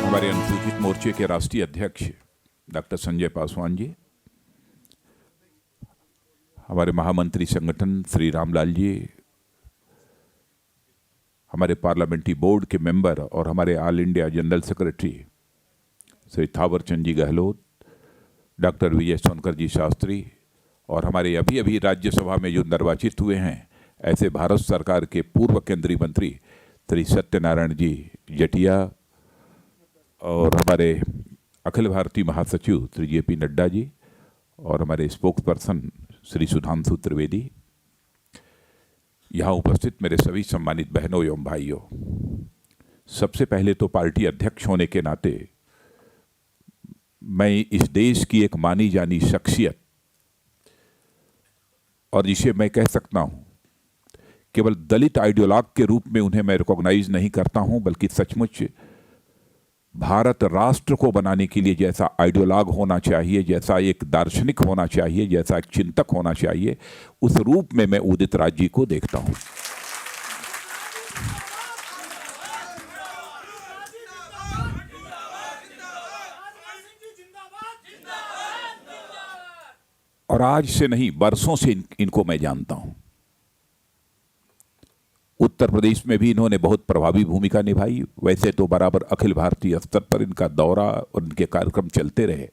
हमारे अनुसूचित मोर्चे के राष्ट्रीय अध्यक्ष डॉक्टर संजय पासवान जी, हमारे महामंत्री संगठन श्री रामलाल जी, हमारे पार्लियामेंट्री बोर्ड के मेंबर और हमारे all India general secretary Shri Thawarchand ji Gehlot, doctor Vijay Sonkar ji Shastri, और हमारे अभी अभी राज्यसभा में जो निर्वाचित हुए हैं ऐसे भारत सरकार के पूर्व केंद्रीय मंत्री श्री सत्यनारायण जी जटिया, और हमारे अखिल भारतीय महासचिव श्री जे पी नड्डा जी, और हमारे स्पोक्स पर्सन श्री सुधांशु त्रिवेदी, यहाँ उपस्थित मेरे सभी सम्मानित बहनों एवं भाइयों, सबसे पहले तो पार्टी अध्यक्ष होने के नाते मैं इस देश की एक मानी जानी शख्सियत, और जिसे मैं कह सकता हूँ केवल दलित आइडियोलॉग के रूप में उन्हें मैं रिकॉग्नाइज नहीं करता हूँ, बल्कि सचमुच भारत राष्ट्र को बनाने के लिए जैसा आइडियोलॉग होना चाहिए, जैसा एक दार्शनिक होना चाहिए, जैसा एक चिंतक होना चाहिए, उस रूप में मैं उदित राज जी को देखता हूं। और आज से नहीं, बरसों से इनको मैं जानता हूं। उत्तर प्रदेश में भी इन्होंने बहुत प्रभावी भूमिका निभाई। वैसे तो बराबर अखिल भारतीय स्तर पर इनका दौरा और इनके कार्यक्रम चलते रहे।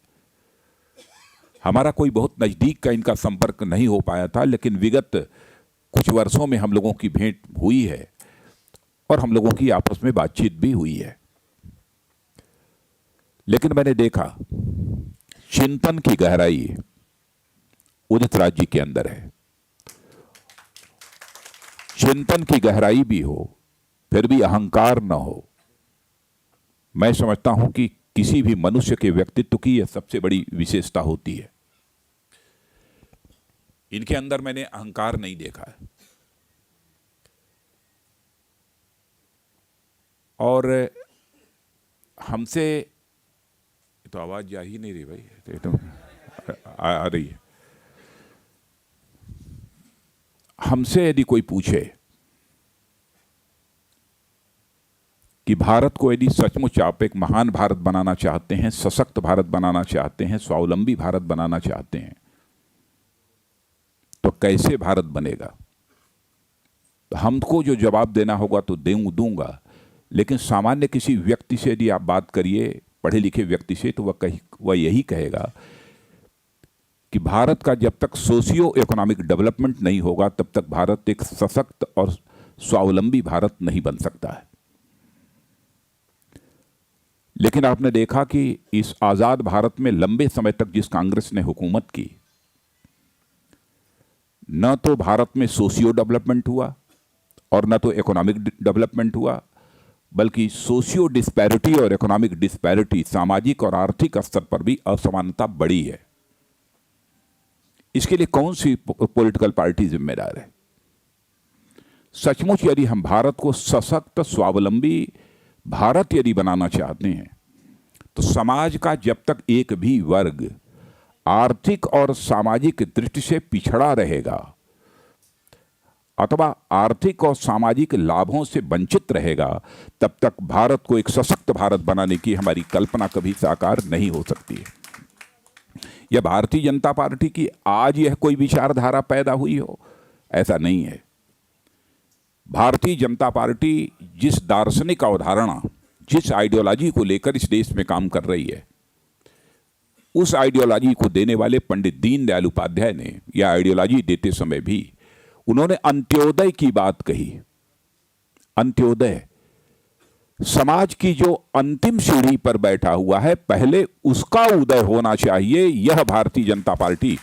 हमारा कोई बहुत नज़दीक का इनका संपर्क नहीं हो पाया था, लेकिन विगत कुछ वर्षों में हम लोगों की भेंट हुई है और हम लोगों की आपस में बातचीत भी हुई है। लेकिन मैंने देखा चिंतन की गहराई उदित राज जी के अंदर है। चिंतन की गहराई भी हो, फिर भी अहंकार न हो। मैं समझता हूं कि किसी भी मनुष्य के व्यक्तित्व की यह सबसे बड़ी विशेषता होती है। इनके अंदर मैंने अहंकार नहीं देखा है। और हमसे तो आवाज जा ही नहीं रही भाई, तो आ रही है। हमसे यदि कोई पूछे कि भारत को यदि सचमुच आप एक महान भारत बनाना चाहते हैं, सशक्त भारत बनाना चाहते हैं, स्वावलंबी भारत बनाना चाहते हैं, तो कैसे भारत बनेगा? तो हमको जो जवाब देना होगा तो दूंगा, लेकिन सामान्य किसी व्यक्ति से यदि आप बात करिए, पढ़े लिखे व्यक्ति से, तो वह यही कहेगा कि भारत का जब तक सोशियो इकोनॉमिक डेवलपमेंट नहीं होगा तब तक भारत एक सशक्त और स्वावलंबी भारत नहीं बन सकता है। लेकिन आपने देखा कि इस आजाद भारत में लंबे समय तक जिस कांग्रेस ने हुकूमत की, न तो भारत में सोशियो डेवलपमेंट हुआ और न तो इकोनॉमिक डेवलपमेंट हुआ, बल्कि सोशियो डिस्पैरिटी और इकोनॉमिक डिस्पैरिटी, सामाजिक और आर्थिक स्तर पर भी असमानता बढ़ी है। इसके लिए कौन सी पॉलिटिकल पार्टी जिम्मेदार है? सचमुच यदि हम भारत को सशक्त स्वावलंबी भारत यदि बनाना चाहते हैं, तो समाज का जब तक एक भी वर्ग आर्थिक और सामाजिक दृष्टि से पिछड़ा रहेगा अथवा आर्थिक और सामाजिक लाभों से वंचित रहेगा, तब तक भारत को एक सशक्त भारत बनाने की हमारी कल्पना कभी साकार नहीं हो सकती है। यह भारतीय जनता पार्टी की आज यह कोई विचारधारा पैदा हुई हो, ऐसा नहीं है। भारतीय जनता पार्टी जिस दार्शनिक अवधारणा, जिस आइडियोलॉजी को लेकर इस देश में काम कर रही है, उस आइडियोलॉजी को देने वाले पंडित दीनदयाल उपाध्याय ने यह आइडियोलॉजी देते समय भी उन्होंने अंत्योदय की बात कही। अंत्योदय, समाज की जो अंतिम सीढ़ी पर बैठा हुआ है, पहले उसका उदय होना चाहिए। यह भारतीय जनता पार्टी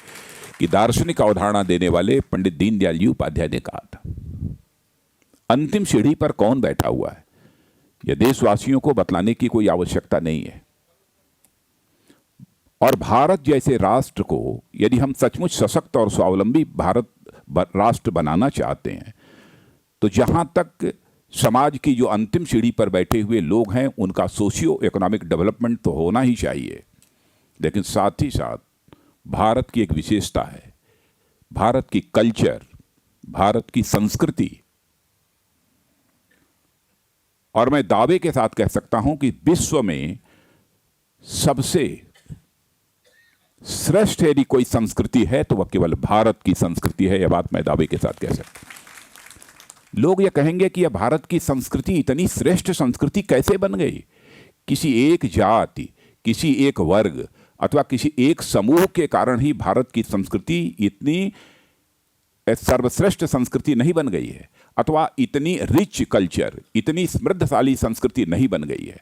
की दार्शनिक अवधारणा देने वाले पंडित दीनदयाल जी उपाध्याय ने कहा था। अंतिम सीढ़ी पर कौन बैठा हुआ है, यह देशवासियों को बतलाने की कोई आवश्यकता नहीं है। और भारत जैसे राष्ट्र को यदि हम सचमुच सशक्त और स्वावलंबी भारत राष्ट्र बनाना चाहते हैं, तो जहां तक समाज की जो अंतिम सीढ़ी पर बैठे हुए लोग हैं उनका सोशियो इकोनॉमिक डेवलपमेंट तो होना ही चाहिए, लेकिन साथ ही साथ भारत की एक विशेषता है, भारत की कल्चर, भारत की संस्कृति। और मैं दावे के साथ कह सकता हूं कि विश्व में सबसे श्रेष्ठ यदि कोई संस्कृति है तो वह केवल भारत की संस्कृति है। यह बात मैं दावे के साथ कह सकता हूं। लोग यह कहेंगे कि यह भारत की संस्कृति इतनी श्रेष्ठ संस्कृति कैसे बन गई? किसी एक जाति, किसी एक वर्ग अथवा किसी एक समूह के कारण ही भारत की संस्कृति इतनी सर्वश्रेष्ठ संस्कृति नहीं बन गई है, अथवा इतनी रिच कल्चर, इतनी समृद्धशाली संस्कृति नहीं बन गई है।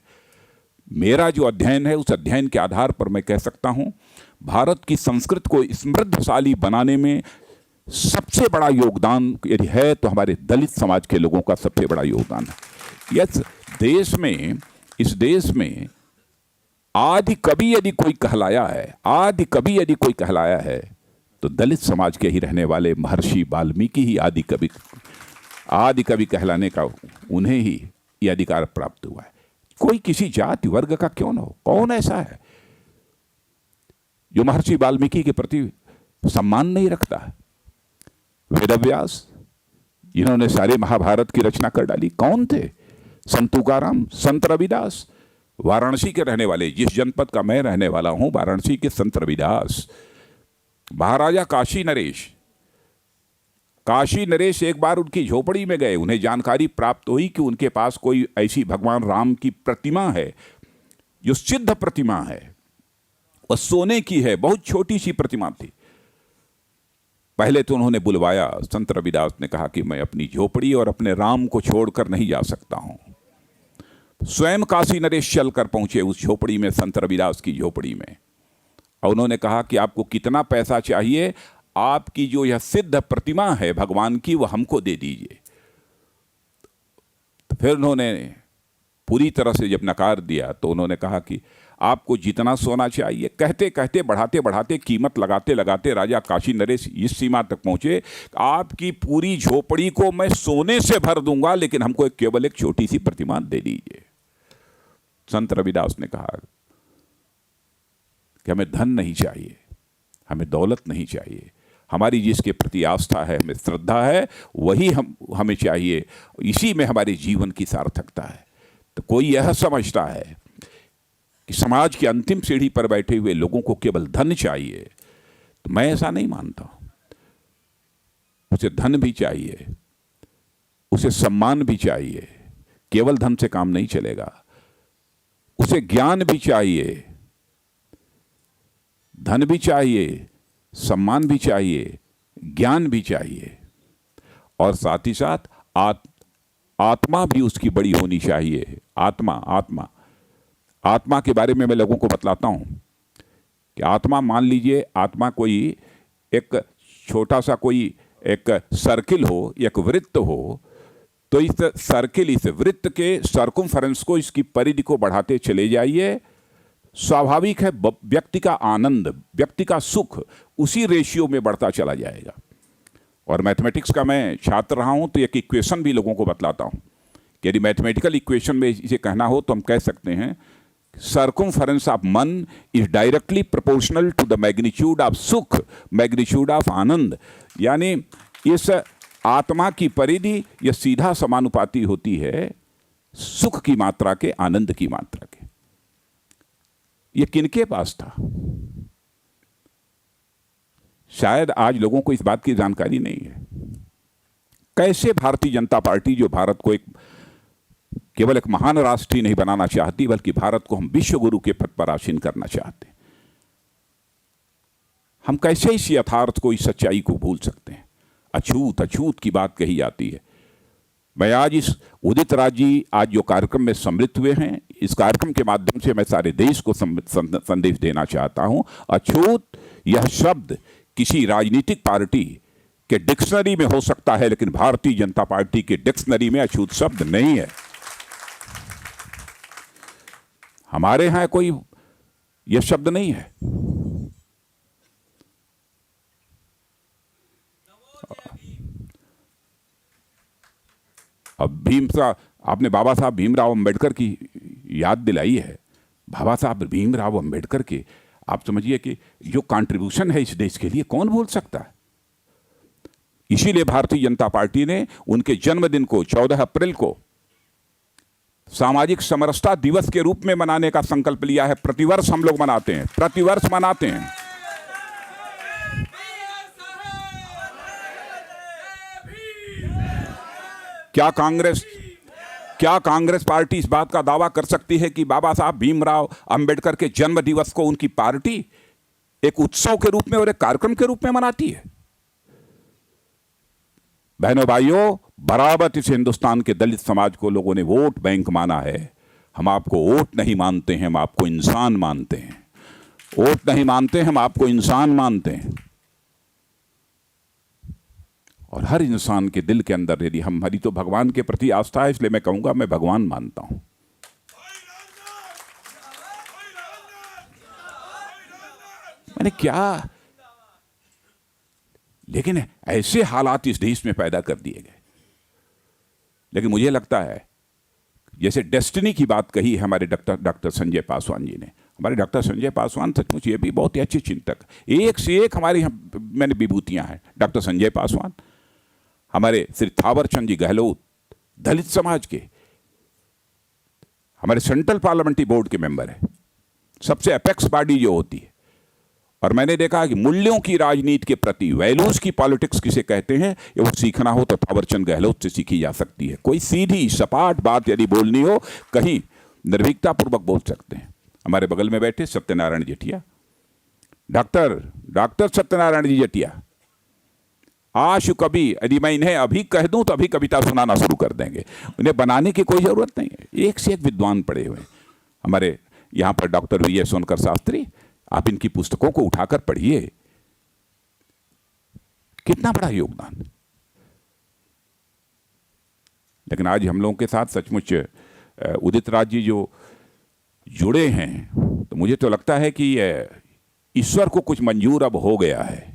मेरा जो अध्ययन है उस अध्ययन के आधार पर मैं कह सकता हूं, भारत की संस्कृति को समृद्धशाली बनाने में सबसे बड़ा योगदान यदि है तो हमारे दलित समाज के लोगों का सबसे बड़ा योगदान है। इस देश में आदि कवि यदि कोई कहलाया है तो दलित समाज के ही रहने वाले महर्षि वाल्मीकि ही आदि कवि कहलाने का उन्हें ही यह अधिकार प्राप्त हुआ है। कोई किसी जाति वर्ग का क्यों न हो, कौन ऐसा है जो महर्षि वाल्मीकि के प्रति सम्मान नहीं रखता है? वेदव्यास, जिन्होंने सारे महाभारत की रचना कर डाली, कौन थे? संत तुकाराम, संत रविदास, वाराणसी के रहने वाले, जिस जनपद का मैं रहने वाला हूं, वाराणसी के संत रविदास, महाराजा काशी नरेश एक बार उनकी झोपड़ी में गए, उन्हें जानकारी प्राप्त हुई कि उनके पास कोई ऐसी भगवान राम की प्रतिमा है जो सिद्ध प्रतिमा है, वह सोने की है, बहुत छोटी सी प्रतिमा थी। पहले तो उन्होंने बुलवाया, संत रविदास ने कहा कि मैं अपनी झोपड़ी और अपने राम को छोड़कर नहीं जा सकता हूं। स्वयं काशी नरेश चलकर पहुंचे उस झोपड़ी में, संत रविदास की झोपड़ी में, और उन्होंने कहा कि आपको कितना पैसा चाहिए, आपकी जो यह सिद्ध प्रतिमा है भगवान की वह हमको दे दीजिए। तो फिर उन्होंने पूरी तरह से जब नकार दिया तो उन्होंने कहा कि आपको जितना सोना चाहिए। कहते कहते बढ़ाते बढ़ाते कीमत लगाते लगाते राजा काशी नरेश इस सीमा तक पहुंचे, आपकी पूरी झोपड़ी को मैं सोने से भर दूंगा, लेकिन हमको केवल एक छोटी सी प्रतिमा दे दीजिए। संत रविदास ने कहा कि हमें धन नहीं चाहिए, हमें दौलत नहीं चाहिए, हमारी जिसके प्रति आस्था है, हमें श्रद्धा है, वही हमें चाहिए, इसी में हमारे जीवन की सार्थकता है। तो कोई यह समझता है कि समाज की अंतिम सीढ़ी पर बैठे हुए लोगों को केवल धन चाहिए, तो मैं ऐसा नहीं मानता। उसे धन भी चाहिए, उसे सम्मान भी चाहिए, केवल धन से काम नहीं चलेगा। उसे ज्ञान भी चाहिए, धन भी चाहिए, सम्मान भी चाहिए, ज्ञान भी चाहिए, और साथ ही साथ आत्मा भी उसकी बड़ी होनी चाहिए। आत्मा के बारे में मैं लोगों को बतलाता हूं कि आत्मा, मान लीजिए आत्मा कोई एक छोटा सा कोई एक सर्किल हो, एक वृत्त हो, तो इस सर्किल, इस वृत्त के सर्कमफेरेंस को, इसकी परिधि को बढ़ाते चले जाइए। स्वाभाविक है व्यक्ति का आनंद, व्यक्ति का सुख उसी रेशियो में बढ़ता चला जाएगा। और मैथमेटिक्स का मैं छात्र रहा हूं तो एक इक्वेशन भी लोगों को बतलाता हूं कि यदि मैथमेटिकल इक्वेशन में इसे कहना हो तो हम कह सकते हैं सर्कमफेरेंस ऑफ मन is directly proportional to the magnitude of सुख, मैग्नीट्यूड ऑफ आनंद। यानी इस आत्मा की परिधि यह सीधा समानुपाती होती है सुख की मात्रा के, आनंद की मात्रा के। यह किनके पास था? शायद आज लोगों को इस बात की जानकारी नहीं है। कैसे भारतीय जनता पार्टी, जो भारत को केवल एक महान राष्ट्र ही नहीं बनाना चाहती, बल्कि भारत को हम विश्व गुरु के पद पर आसीन करना चाहते हैं, हम कैसे इस यथार्थ को, इस सच्चाई को भूल सकते हैं? अछूत अछूत की बात कही जाती है। मैं आज इस उदित राज जी आज जो कार्यक्रम में सम्मिलित हुए हैं, इस कार्यक्रम के माध्यम से मैं सारे देश को संदेश देना चाहता हूं। अछूत यह शब्द किसी राजनीतिक पार्टी के डिक्शनरी में हो सकता है, लेकिन भारतीय जनता पार्टी के डिक्शनरी में अछूत शब्द नहीं है। हमारे यहां कोई यह शब्द नहीं है। अब आपने बाबा साहब भीमराव अंबेडकर की याद दिलाई है। बाबा साहब भीमराव अंबेडकर के आप समझिए कि जो कंट्रीब्यूशन है इस देश के लिए कौन भूल सकता है। इसीलिए भारतीय जनता पार्टी ने उनके जन्मदिन को 14 अप्रैल को सामाजिक समरसता दिवस के रूप में मनाने का संकल्प लिया है। प्रतिवर्ष हम लोग मनाते हैं, प्रतिवर्ष मनाते हैं। क्या कांग्रेस पार्टी इस बात का दावा कर सकती है कि बाबा साहब भीमराव अंबेडकर के जन्म दिवस को उनकी पार्टी एक उत्सव के रूप में और एक कार्यक्रम के रूप में मनाती है? बहनों भाइयों, बराबर इस हिंदुस्तान के दलित समाज को लोगों ने वोट बैंक माना है। हम आपको वोट नहीं मानते हैं, हम आपको इंसान मानते हैं। वोट नहीं मानते हैं, हम आपको इंसान मानते हैं। और हर इंसान के दिल के अंदर यदि हमारी तो भगवान के प्रति आस्था है, इसलिए मैं कहूंगा मैं भगवान मानता हूं। मैंने क्या, लेकिन ऐसे हालात इस देश में पैदा कर दिए गए। लेकिन मुझे लगता है जैसे डेस्टिनी की बात कही है हमारे डॉक्टर संजय पासवान जी ने। हमारे डॉक्टर संजय पासवान सचमुच ये भी बहुत ही अच्छे चिंतक, एक से एक हमारे यहाँ मैंने विभूतियां हैं। डॉक्टर संजय पासवान, हमारे श्री थावरचंद जी गहलोत, दलित समाज के हमारे सेंट्रल पार्लियामेंट्री बोर्ड के मेंबर है, सबसे अपेक्स बॉडी जो होती है। और मैंने देखा कि मूल्यों की राजनीति के प्रति, वैल्यूज की पॉलिटिक्स किसे कहते हैं, ये वो सीखना हो तो थावरचंद गहलोत से सीखी जा सकती है। कोई सीधी सपाट बात यदि बोलनी हो, कहीं निर्भीकता पूर्वक बोल सकते हैं। हमारे बगल में बैठे सत्यनारायण जेठिया, डॉक्टर सत्यनारायण जी जेठिया, आशु कवि, यदि मैं इन्हें अभी कह दूं तो अभी कविता सुनाना शुरू कर देंगे। उन्हें बनाने की कोई जरूरत नहीं है, एक से एक विद्वान पड़े हुए। हमारे यहाँ पर doctor V S Sonkar Shastri, आप इनकी पुस्तकों को उठाकर पढ़िए, कितना बड़ा योगदान। लेकिन आज हम लोगों के साथ सचमुच उदित राज जी जो जुड़े हैं, तो मुझे तो लगता है कि ईश्वर को कुछ मंजूर अब हो गया है,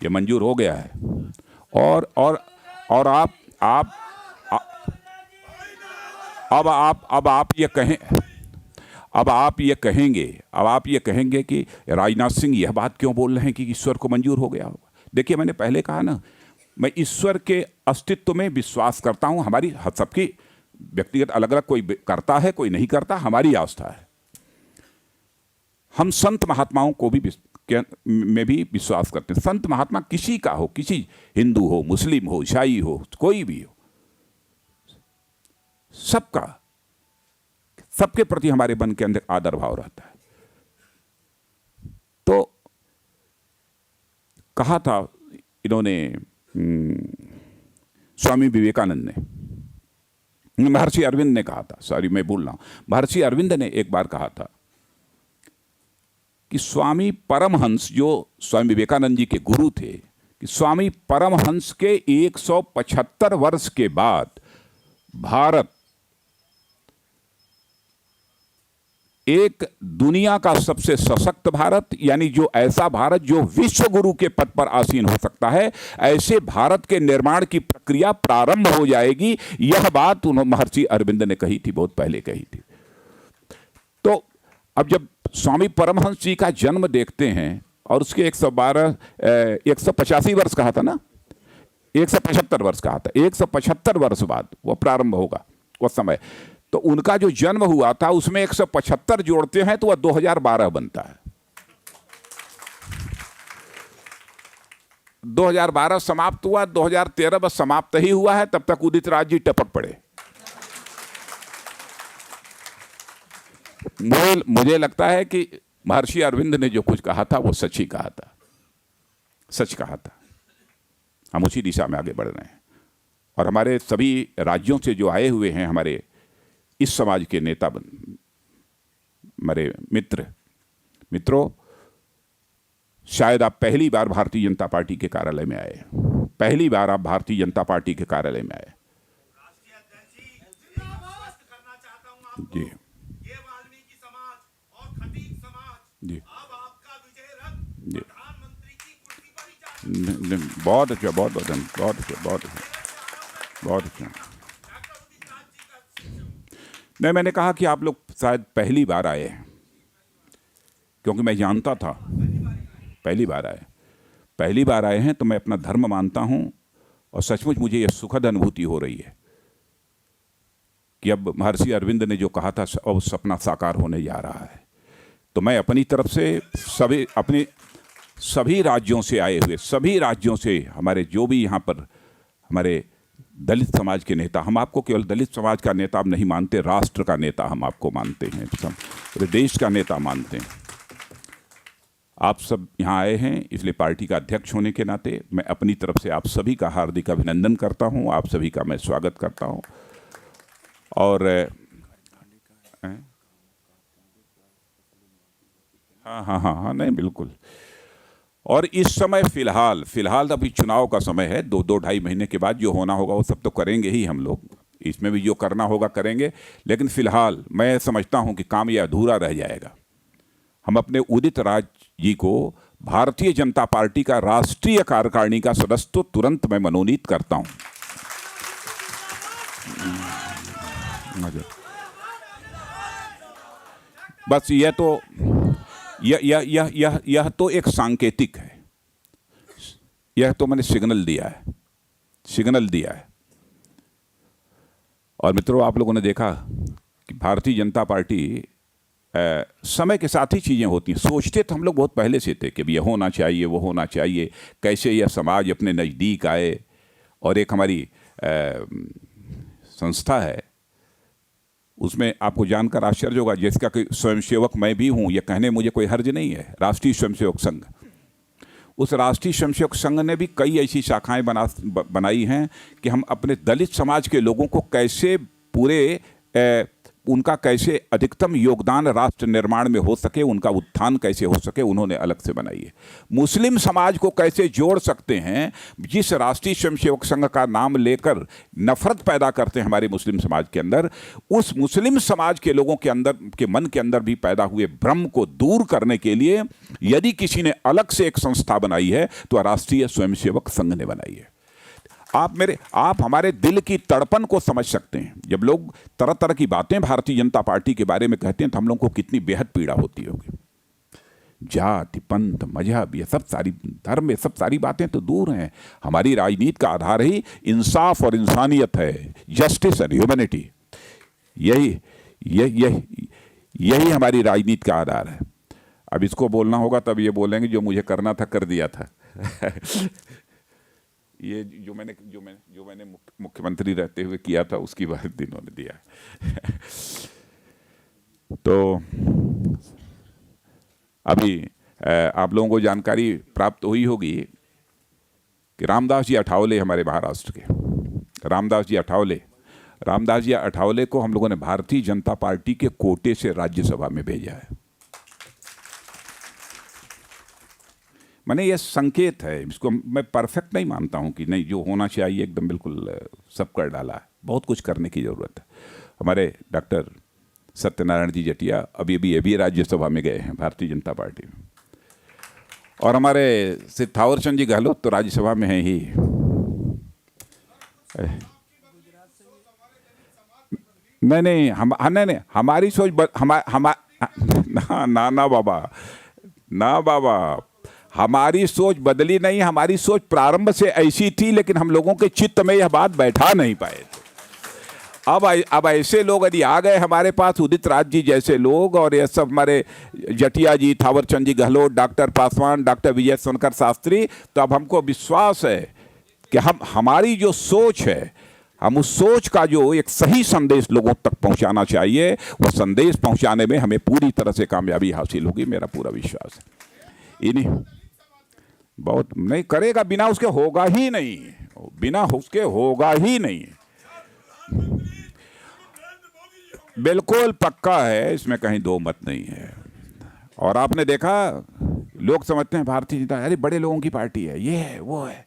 ये मंजूर हो गया है। और आप ये कहें, अब आप ये कहेंगे कि राजनाथ सिंह यह बात क्यों बोल रहे हैं कि ईश्वर को मंजूर हो गया होगा। देखिए, मैंने पहले कहा ना, मैं ईश्वर के अस्तित्व में विश्वास करता हूं। हमारी सबकी व्यक्तिगत अलग अलग, कोई करता है कोई नहीं करता, हमारी आस्था है। हम संत महात्माओं को भी में भी विश्वास करते हैं। संत महात्मा किसी का हो, किसी हिंदू हो, मुस्लिम हो, ईसाई हो, कोई भी हो, सबके प्रति हमारे मन के अंदर आदर भाव रहता है। तो कहा था इन्होंने, स्वामी विवेकानंद ने, महर्षि अरविंद ने कहा था, सॉरी मैं भूल रहा हूं, महर्षि अरविंद ने एक बार कहा था कि स्वामी परमहंस, जो स्वामी विवेकानंद जी के गुरु थे, कि स्वामी परमहंस के 175 वर्ष के बाद भारत एक दुनिया का सबसे सशक्त भारत, यानी जो ऐसा भारत जो विश्व गुरु के पद पर आसीन हो सकता है, ऐसे भारत के निर्माण की प्रक्रिया प्रारंभ हो जाएगी। यह बात महर्षि अरविंद ने कही थी, बहुत पहले कही थी। तो अब जब स्वामी परमहंस जी का जन्म देखते हैं और उसके 185 वर्ष कहा था ना, 175 वर्ष कहा था, 175 वर्ष बाद वो प्रारंभ होगा उस समय। तो उनका जो जन्म हुआ था उसमें 175 जोड़ते हैं तो वह 2012 बनता है। 2012 समाप्त हुआ, 2013 बस समाप्त ही हुआ है, तब तक उदित राज जी टपक पड़े। मुझे लगता है कि महर्षि अरविंद ने जो कुछ कहा था वो सच ही कहा था, सच कहा था। हम उसी दिशा में आगे बढ़ रहे हैं। और हमारे सभी राज्यों से जो आए हुए हैं हमारे इस समाज के नेता, हमारे मित्रों, शायद आप पहली बार भारतीय जनता पार्टी के कार्यालय में आए, पहली बार आप भारतीय जनता पार्टी के कार्यालय में आए। जी जी जी, बहुत अच्छा, बहुत बहुत बहुत अच्छा, बहुत अच्छा, बहुत अच्छा। नहीं, मैंने कहा कि आप लोग शायद पहली बार आए हैं, क्योंकि मैं जानता था पहली बार आए हैं, तो मैं अपना धर्म मानता हूं और सचमुच मुझे यह सुखद अनुभूति हो रही है कि अब महर्षि अरविंद ने जो कहा था अब सपना साकार होने जा रहा है। तो मैं अपनी तरफ से सभी राज्यों से आए हुए, सभी राज्यों से हमारे जो भी यहाँ पर हमारे दलित समाज के नेता, हम आपको केवल दलित समाज का नेता हम नहीं मानते, राष्ट्र का नेता हम आपको मानते हैं, पूरे देश का नेता मानते हैं। आप सब यहाँ आए हैं, इसलिए पार्टी का अध्यक्ष होने के नाते मैं अपनी तरफ से आप सभी का हार्दिक अभिनंदन करता हूँ, आप सभी का मैं स्वागत करता हूँ। और हाँ, नहीं बिल्कुल। और इस समय फिलहाल अभी चुनाव का समय है, 2-2-2.5 महीने के बाद जो होना होगा वो सब तो करेंगे ही हम लोग, इसमें भी जो करना होगा करेंगे, लेकिन फिलहाल मैं समझता हूं कि काम ये अधूरा रह जाएगा। हम अपने उदित राज जी को भारतीय जनता पार्टी का राष्ट्रीय कार्यकारिणी का सदस्य तो तुरंत मैं मनोनीत करता हूं। बस यह तो एक सांकेतिक है, यह तो मैंने सिग्नल दिया है। और मित्रों, आप लोगों ने देखा कि भारतीय जनता पार्टी समय के साथ ही चीज़ें होती हैं। सोचते तो हम लोग बहुत पहले से थे कि ये होना चाहिए, वो होना चाहिए, कैसे यह समाज अपने नज़दीक आए। और एक हमारी संस्था है, उसमें आपको जानकर आश्चर्य होगा, जिसका कोई स्वयंसेवक मैं भी हूँ, यह कहने मुझे कोई हर्ज नहीं है, राष्ट्रीय स्वयंसेवक संघ। उस राष्ट्रीय स्वयंसेवक संघ ने भी कई ऐसी शाखाएं बनाई हैं कि हम अपने दलित समाज के लोगों को कैसे उनका कैसे अधिकतम योगदान राष्ट्र निर्माण में हो सके, उनका उत्थान कैसे हो सके, उन्होंने अलग से बनाई है। मुस्लिम समाज को कैसे जोड़ सकते हैं, जिस राष्ट्रीय स्वयंसेवक संघ का नाम लेकर नफरत पैदा करते हैं हमारे मुस्लिम समाज के अंदर, उस मुस्लिम समाज के लोगों के अंदर के मन के अंदर भी पैदा हुए भ्रम को दूर करने के लिए यदि किसी ने अलग से एक संस्था बनाई है तो राष्ट्रीय स्वयंसेवक संघ ने बनाई है। आप हमारे दिल की तड़पन को समझ सकते हैं। जब लोग तरह तरह की बातें भारतीय जनता पार्टी के बारे में कहते हैं तो हम लोगों को कितनी बेहद पीड़ा होती होगी। जाति, पंथ, मजहब, ये सब सारी धर्म, ये सब सारी बातें तो दूर हैं। हमारी राजनीति का आधार ही इंसाफ और इंसानियत है, जस्टिस एंड ह्यूमैनिटी। यही हमारी राजनीति का आधार है। अब इसको बोलना होगा तब ये बोलेंगे जो मुझे करना था कर दिया था। ये जो मैंने मुख्यमंत्री रहते हुए किया था उसकी बात इन्होंने दिया। तो अभी आप लोगों को जानकारी प्राप्त हुई होगी कि रामदास जी अठावले, हमारे महाराष्ट्र के रामदास जी अठावले को हम लोगों ने भारतीय जनता पार्टी के कोटे से राज्यसभा में भेजा है। मैंने ये संकेत है, इसको मैं परफेक्ट नहीं मानता हूँ कि नहीं, जो होना चाहिए एकदम बिल्कुल सब कर डाला है। बहुत कुछ करने की ज़रूरत है। हमारे डॉक्टर सत्यनारायण जी जटिया अभी राज्यसभा में गए हैं भारतीय जनता पार्टी में, और हमारे श्री थावर चंद जी गहलोत तो राज्यसभा में हैं ही। नहीं, हमारी सोच ना बाबा, हमारी सोच बदली नहीं। हमारी सोच प्रारंभ से ऐसी थी, लेकिन हम लोगों के चित्त में यह बात बैठा नहीं पाए थे। अब ऐसे लोग यदि आ गए हमारे पास, उदित राज जी जैसे लोग, और ये सब हमारे जटिया जी, थावर चंद जी गहलोत, डॉक्टर पासवान, डॉक्टर विजय सोनकर शास्त्री, तो अब हमको विश्वास है कि हमारी जो सोच है, हम उस सोच का जो एक सही संदेश लोगों तक पहुंचाना चाहिए, वो संदेश पहुंचाने में हमें पूरी तरह से कामयाबी हासिल होगी, मेरा पूरा विश्वास है। इन्हीं बहुत नहीं करेगा, बिना उसके होगा ही नहीं, बिल्कुल पक्का है, इसमें कहीं दो मत नहीं है। और आपने देखा, लोग समझते हैं भारतीय जनता अरे बड़े लोगों की पार्टी है, ये है वो है।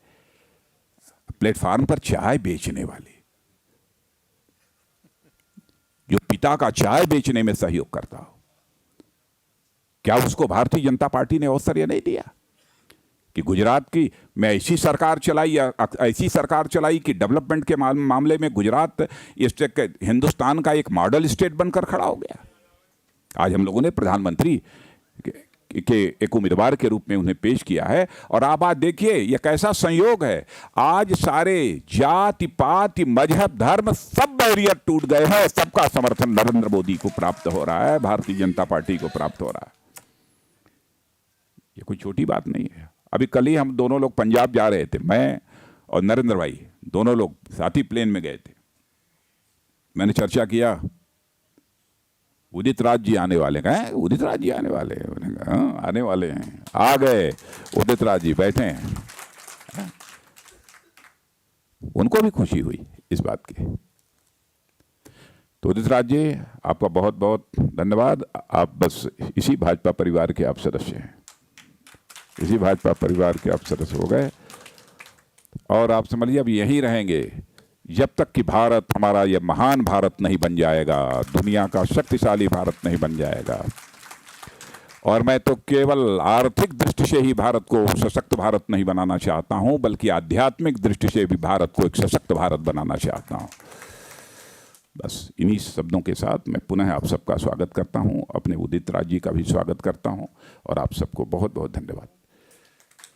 प्लेटफार्म पर चाय बेचने वाले, जो पिता का चाय बेचने में सहयोग करता हो, क्या उसको भारतीय जनता पार्टी ने अवसर ये नहीं दिया कि गुजरात की मैं ऐसी सरकार चलाई या ऐसी सरकार चलाई कि डेवलपमेंट के मामले में गुजरात इस हिंदुस्तान का एक मॉडल स्टेट बनकर खड़ा हो गया। आज हम लोगों ने प्रधानमंत्री के एक उम्मीदवार के रूप में उन्हें पेश किया है। और आप आज देखिए यह कैसा संयोग है, आज सारे जाति पाति मजहब धर्म सब बैरियर टूट गए हैं, सबका समर्थन नरेंद्र मोदी को प्राप्त हो रहा है, भारतीय जनता पार्टी को प्राप्त हो रहा है। ये कोई छोटी बात नहीं है। अभी कल ही हम दोनं लोग पंजाब जा रहे थे, मैं और नरेंद्र भाई दोनों लोग साथ ही प्लेन में गए थे। मैंने चर्चा किया, उदित राज जी आने वाले हैं। उदित राज जी आने वाले हैं? हाँ, आने वाले हैं। आ गए उदित राज जी, बैठे हैं। उनको भी खुशी हुई इस बात की। तो उदित राज जी, आपका बहुत बहुत धन्यवाद। आप बस इसी भाजपा परिवार के आप सदस्य हैं, इसी भाजपा परिवार के आप सदस्य हो गए और आप समझिए अब यहीं रहेंगे जब तक कि भारत हमारा यह महान भारत नहीं बन जाएगा, दुनिया का शक्तिशाली भारत नहीं बन जाएगा। और मैं तो केवल आर्थिक दृष्टि से ही भारत को सशक्त भारत नहीं बनाना चाहता हूं, बल्कि आध्यात्मिक दृष्टि से भी भारत को एक सशक्त भारत बनाना चाहता हूं। बस इन्हीं शब्दों के साथ मैं पुनः आप सबका स्वागत करता हूं, अपने उदित राज जी का भी स्वागत करता हूं और आप सबको बहुत बहुत धन्यवाद।